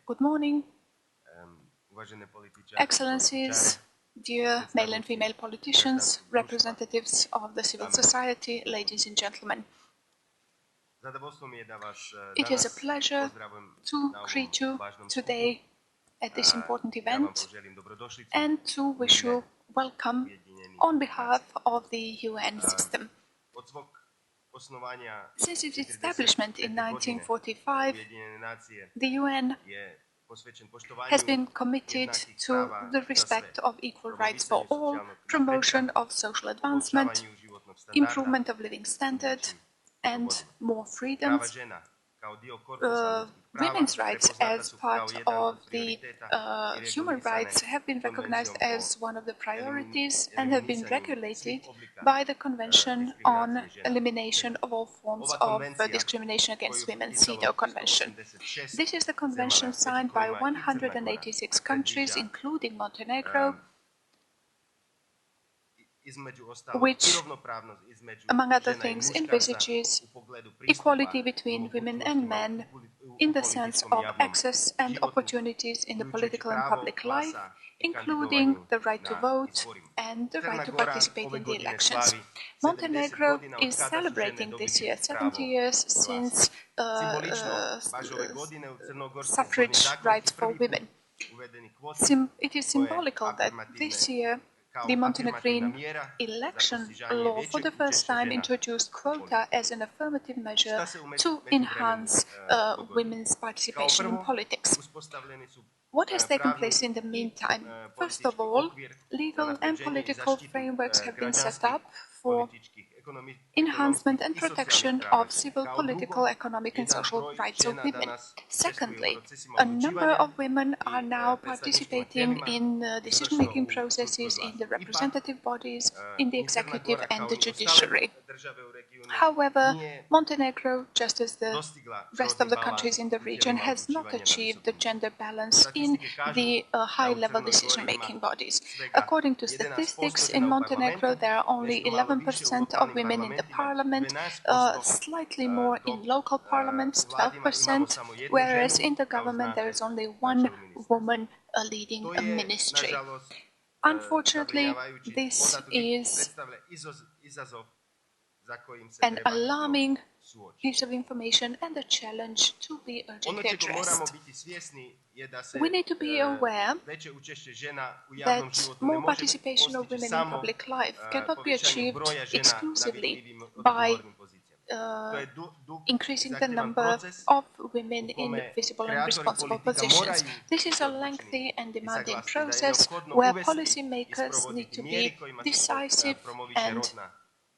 Good morning, Excellencies, dear male and female politicians, representatives of the civil society, ladies and gentlemen. It is a pleasure to greet you today at this important event and to wish you welcome on behalf of the UN system. Since its establishment in 1945, the UN has been committed to the respect of equal rights for all, promotion of social advancement, improvement of living standard, and more freedoms. Women's rights as part of the human rights have been recognized as one of the priorities and have been regulated by the Convention on Elimination of All Forms of Discrimination Against Women, CEDAW Convention. This is the convention signed by 186 countries, including Montenegro, which, among other things, envisages equality between women and men in the sense of access and opportunities in the political and public life, including the right to vote and the right to participate in the elections. Montenegro is celebrating this year 70 years since suffrage rights for women. It is symbolical that this year the Montenegrin election law for the first time introduced quota as an affirmative measure to enhance women's participation in politics. What has taken place in the meantime? First of all, legal and political frameworks have been set up for enhancement and protection of civil, political, economic and social rights of women. Secondly, a number of women are now participating in decision-making processes in the representative bodies, in the executive and the judiciary. However, Montenegro, just as the rest of the countries in the region, has not achieved the gender balance in the high-level decision-making bodies. According to statistics, in Montenegro there are only 11% of women in the parliament, slightly more in local parliaments, 12%, whereas in the government there is only one woman leading a ministry. Unfortunately, this is an alarming piece of information and a challenge to be urgently addressed. We need to be aware that more participation of women in public life cannot be achieved exclusively by increasing the number of women in visible and responsible positions. This is a lengthy and demanding process where policymakers need to be decisive and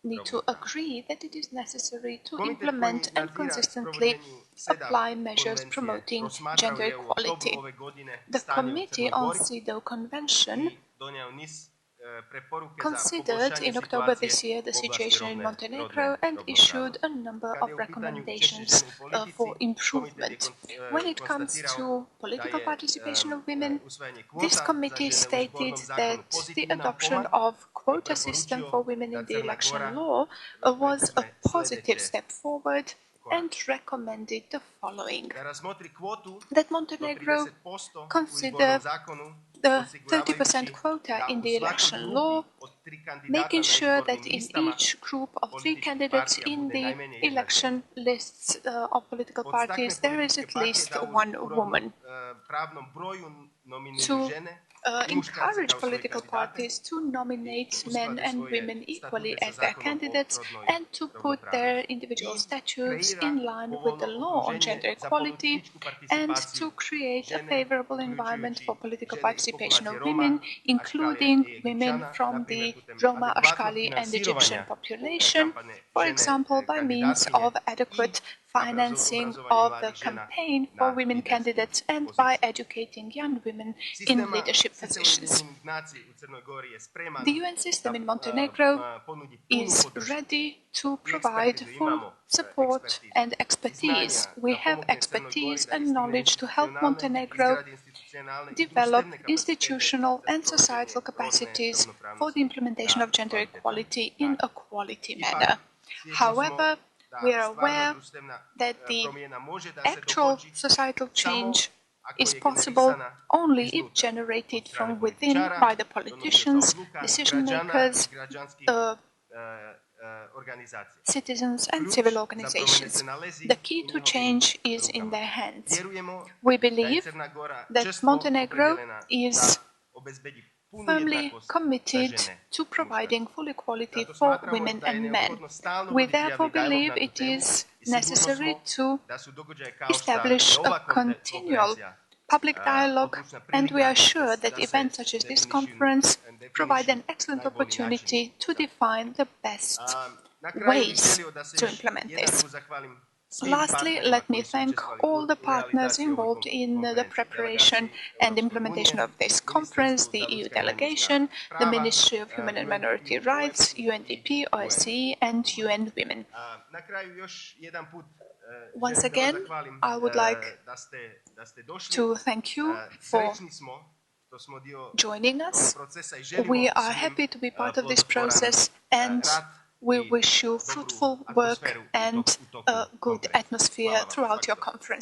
need to agree that it is necessary to implement and consistently apply measures promoting gender equality. The Committee on CEDAW Convention considered in October this year the situation in Montenegro and issued a number of recommendations for improvement. When it comes to political participation of women, this committee stated that the adoption of quota system for women in the election law was a positive step forward and recommended the following: that Montenegro consider the 30% quota in the election law, making sure that in each group of 3 candidates in the election lists of political parties there is at least one woman. To encourage political parties to nominate men and women equally as their candidates and to put their individual statutes in line with the law on gender equality and to create a favorable environment for political participation of women, including women from the Roma, Ashkali and Egyptian population, for example, by means of adequate financing of the campaign for women candidates and by educating young women in leadership positions. The UN system in Montenegro is ready to provide full support and expertise. We have expertise and knowledge to help Montenegro develop institutional and societal capacities for the implementation of gender equality in a quality manner. However, We are aware that the actual societal change is possible only if generated from within by the politicians, decision makers, citizens and civil organizations. The key to change is in their hands. We believe that Montenegro is firmly committed to providing full equality for women and men. We therefore believe it is necessary to establish a continual public dialogue, and we are sure that events such as this conference provide an excellent opportunity to define the best ways to implement this. Lastly, let me thank all the partners involved in the preparation and implementation of this conference, the EU delegation, the Ministry of Human and Minority Rights, UNDP, OSCE, and UN Women. Once again, I would like to thank you for joining us. We are happy to be part of this process, and we wish you fruitful work and a good atmosphere throughout your conference.